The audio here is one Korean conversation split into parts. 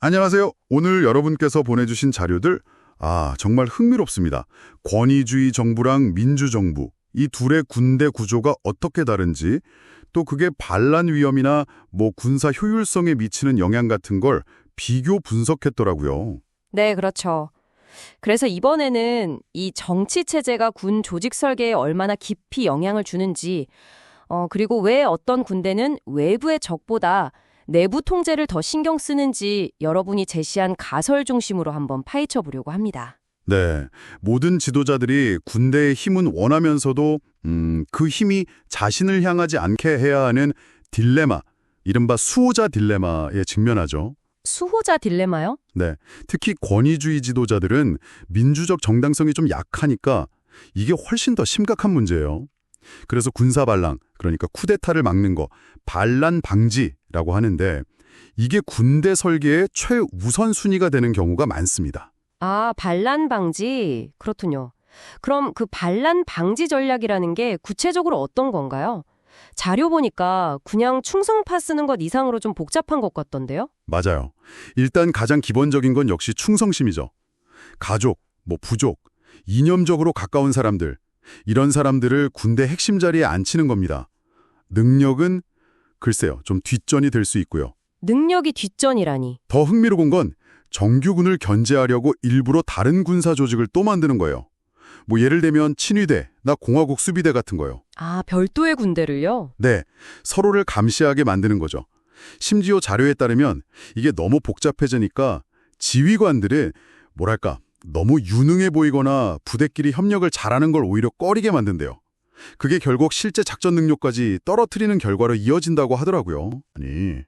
안녕하세요. 오늘 여러분께서 보내주신 자료들, 정말 흥미롭습니다. 권위주의 정부랑 민주정부, 이 둘의 군대 구조가 어떻게 다른지, 또 그게 반란 위험이나 군사 효율성에 미치는 영향 같은 걸 비교 분석했더라고요. 네, 그렇죠. 그래서 이번에는 이 정치 체제가 군 조직 설계에 얼마나 깊이 영향을 주는지, 그리고 왜 어떤 군대는 외부의 적보다 내부 통제를 더 신경 쓰는지 여러분이 제시한 가설 중심으로 한번 파헤쳐 보려고 합니다. 네, 모든 지도자들이 군대의 힘은 원하면서도 그 힘이 자신을 향하지 않게 해야 하는 딜레마, 이른바 수호자 딜레마에 직면하죠. 수호자 딜레마요? 네, 특히 권위주의 지도자들은 민주적 정당성이 좀 약하니까 이게 훨씬 더 심각한 문제예요. 그래서 군사 반란, 그러니까 쿠데타를 막는 거, 반란 방지라고 하는데 이게 군대 설계의 최우선 순위가 되는 경우가 많습니다. 아, 반란 방지. 그렇군요. 그럼 그 반란 방지 전략이라는 게 구체적으로 어떤 건가요? 자료 보니까 그냥 충성파 쓰는 것 이상으로 좀 복잡한 것 같던데요? 맞아요. 일단 가장 기본적인 건 역시 충성심이죠. 가족, 부족, 이념적으로 가까운 사람들, 이런 사람들을 군대 핵심 자리에 앉히는 겁니다. 능력은 글쎄요, 좀 뒷전이 될 수 있고요. 능력이 뒷전이라니. 더 흥미로운 건 정규군을 견제하려고 일부러 다른 군사 조직을 또 만드는 거예요. 예를 들면 친위대, 나 공화국 수비대 같은 거요. 아, 별도의 군대를요? 네, 서로를 감시하게 만드는 거죠. 심지어 자료에 따르면 이게 너무 복잡해지니까 지휘관들은 너무 유능해 보이거나 부대끼리 협력을 잘하는 걸 오히려 꺼리게 만든대요. 그게 결국 실제 작전 능력까지 떨어뜨리는 결과로 이어진다고 하더라고요. 아니,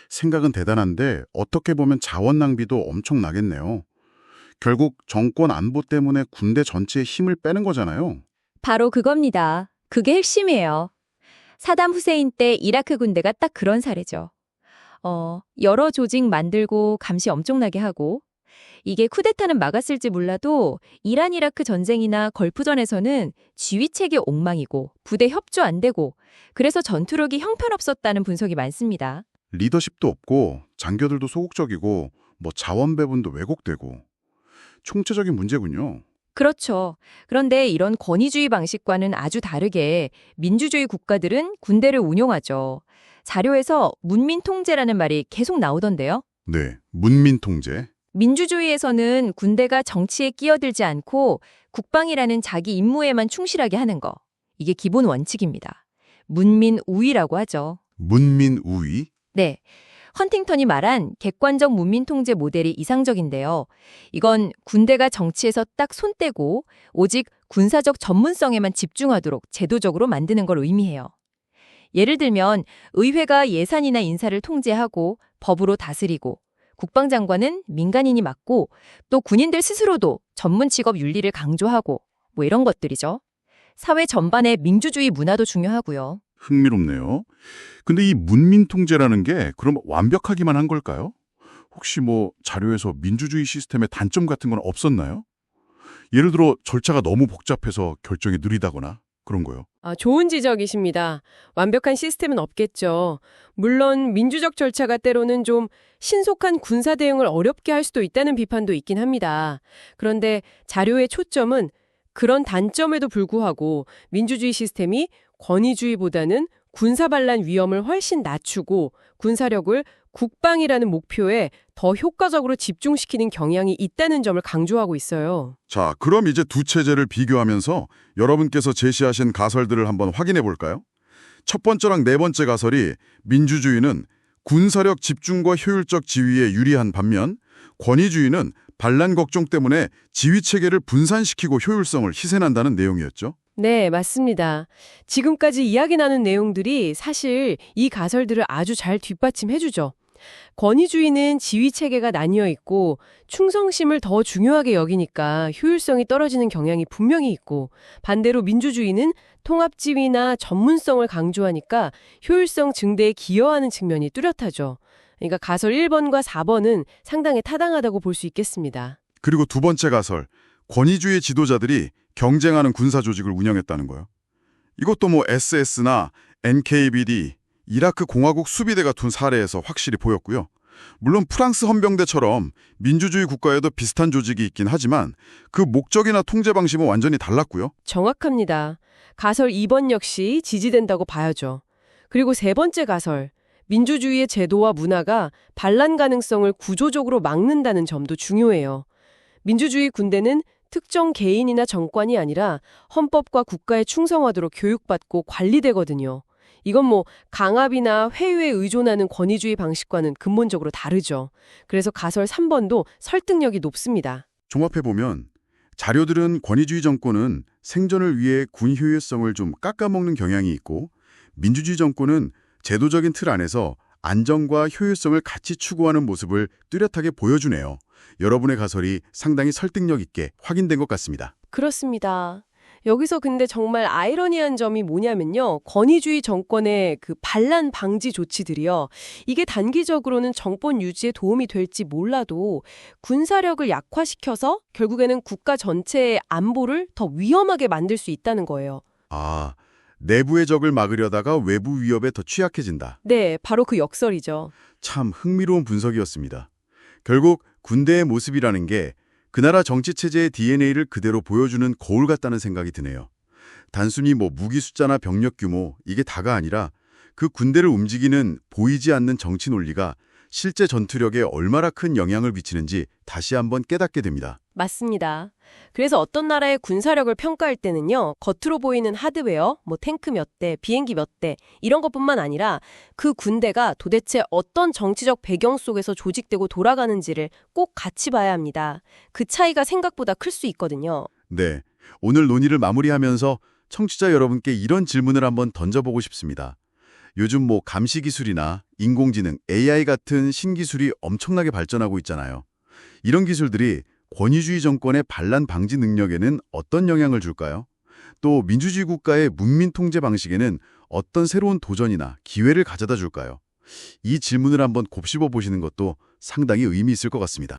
생각은 대단한데 어떻게 보면 자원 낭비도 엄청나겠네요. 결국 정권 안보 때문에 군대 전체의 힘을 빼는 거잖아요. 바로 그겁니다. 그게 핵심이에요. 사담 후세인 때 이라크 군대가 딱 그런 사례죠. 여러 조직 만들고 감시 엄청나게 하고 이게 쿠데타는 막았을지 몰라도 이란 이라크 전쟁이나 걸프전에서는 지휘체계 엉망이고 부대 협조 안 되고 그래서 전투력이 형편없었다는 분석이 많습니다. 리더십도 없고 장교들도 소극적이고 자원 배분도 왜곡되고 총체적인 문제군요. 그렇죠. 그런데 이런 권위주의 방식과는 아주 다르게 민주주의 국가들은 군대를 운용하죠. 자료에서 문민통제라는 말이 계속 나오던데요. 네, 문민통제. 민주주의에서는 군대가 정치에 끼어들지 않고 국방이라는 자기 임무에만 충실하게 하는 거. 이게 기본 원칙입니다. 문민우위라고 하죠. 문민우위? 네. 헌팅턴이 말한 객관적 문민통제 모델이 이상적인데요. 이건 군대가 정치에서 딱 손 떼고 오직 군사적 전문성에만 집중하도록 제도적으로 만드는 걸 의미해요. 예를 들면 의회가 예산이나 인사를 통제하고 법으로 다스리고 국방장관은 민간인이 맡고 또 군인들 스스로도 전문 직업 윤리를 강조하고 이런 것들이죠. 사회 전반의 민주주의 문화도 중요하고요. 흥미롭네요. 근데 이 문민통제라는 게 그럼 완벽하기만 한 걸까요? 혹시 자료에서 민주주의 시스템의 단점 같은 건 없었나요? 예를 들어 절차가 너무 복잡해서 결정이 느리다거나 그런 거요. 좋은 지적이십니다. 완벽한 시스템은 없겠죠. 물론 민주적 절차가 때로는 좀 신속한 군사 대응을 어렵게 할 수도 있다는 비판도 있긴 합니다. 그런데 자료의 초점은 그런 단점에도 불구하고 민주주의 시스템이 권위주의보다는 군사 반란 위험을 훨씬 낮추고 군사력을 국방이라는 목표에 더 효과적으로 집중시키는 경향이 있다는 점을 강조하고 있어요. 자, 그럼 이제 두 체제를 비교하면서 여러분께서 제시하신 가설들을 한번 확인해 볼까요? 첫 번째랑 네 번째 가설이 민주주의는 군사력 집중과 효율적 지휘에 유리한 반면 권위주의는 반란 걱정 때문에 지휘체계를 분산시키고 효율성을 희생한다는 내용이었죠. 네, 맞습니다. 지금까지 이야기 나눈 내용들이 사실 이 가설들을 아주 잘 뒷받침해주죠. 권위주의는 지휘체계가 나뉘어 있고 충성심을 더 중요하게 여기니까 효율성이 떨어지는 경향이 분명히 있고 반대로 민주주의는 통합지휘나 전문성을 강조하니까 효율성 증대에 기여하는 측면이 뚜렷하죠. 그러니까 가설 1번과 4번은 상당히 타당하다고 볼 수 있겠습니다. 그리고 두 번째 가설, 권위주의 지도자들이 경쟁하는 군사 조직을 운영했다는 거예요. 이것도 SS나 NKVD, 이라크 공화국 수비대 같은 사례에서 확실히 보였고요. 물론 프랑스 헌병대처럼 민주주의 국가에도 비슷한 조직이 있긴 하지만 그 목적이나 통제 방식은 완전히 달랐고요. 정확합니다. 가설 2번 역시 지지된다고 봐야죠. 그리고 세 번째 가설, 민주주의의 제도와 문화가 반란 가능성을 구조적으로 막는다는 점도 중요해요. 민주주의 군대는 특정 개인이나 정권이 아니라 헌법과 국가에 충성하도록 교육받고 관리되거든요. 이건 뭐 강압이나 회유에 의존하는 권위주의 방식과는 근본적으로 다르죠. 그래서 가설 3번도 설득력이 높습니다. 종합해보면 자료들은 권위주의 정권은 생존을 위해 군 효율성을 좀 깎아먹는 경향이 있고 민주주의 정권은 제도적인 틀 안에서 안정과 효율성을 같이 추구하는 모습을 뚜렷하게 보여주네요. 여러분의 가설이 상당히 설득력 있게 확인된 것 같습니다. 그렇습니다. 여기서 근데 정말 아이러니한 점이 뭐냐면요. 권위주의 정권의 그 반란 방지 조치들이요. 이게 단기적으로는 정권 유지에 도움이 될지 몰라도 군사력을 약화시켜서 결국에는 국가 전체의 안보를 더 위험하게 만들 수 있다는 거예요. 아, 내부의 적을 막으려다가 외부 위협에 더 취약해진다. 네, 바로 그 역설이죠. 참 흥미로운 분석이었습니다. 결국 군대의 모습이라는 게 그 나라 정치체제의 DNA를 그대로 보여주는 거울 같다는 생각이 드네요. 단순히 무기 숫자나 병력 규모 이게 다가 아니라 그 군대를 움직이는 보이지 않는 정치 논리가 실제 전투력에 얼마나 큰 영향을 미치는지 다시 한번 깨닫게 됩니다. 맞습니다. 그래서 어떤 나라의 군사력을 평가할 때는요. 겉으로 보이는 하드웨어, 탱크 몇 대, 비행기 몇 대 이런 것뿐만 아니라 그 군대가 도대체 어떤 정치적 배경 속에서 조직되고 돌아가는지를 꼭 같이 봐야 합니다. 그 차이가 생각보다 클 수 있거든요. 네, 오늘 논의를 마무리하면서 청취자 여러분께 이런 질문을 한번 던져보고 싶습니다. 요즘 감시 기술이나 인공지능, AI 같은 신기술이 엄청나게 발전하고 있잖아요. 이런 기술들이 권위주의 정권의 반란 방지 능력에는 어떤 영향을 줄까요? 또 민주주의 국가의 문민 통제 방식에는 어떤 새로운 도전이나 기회를 가져다 줄까요? 이 질문을 한번 곱씹어 보시는 것도 상당히 의미 있을 것 같습니다.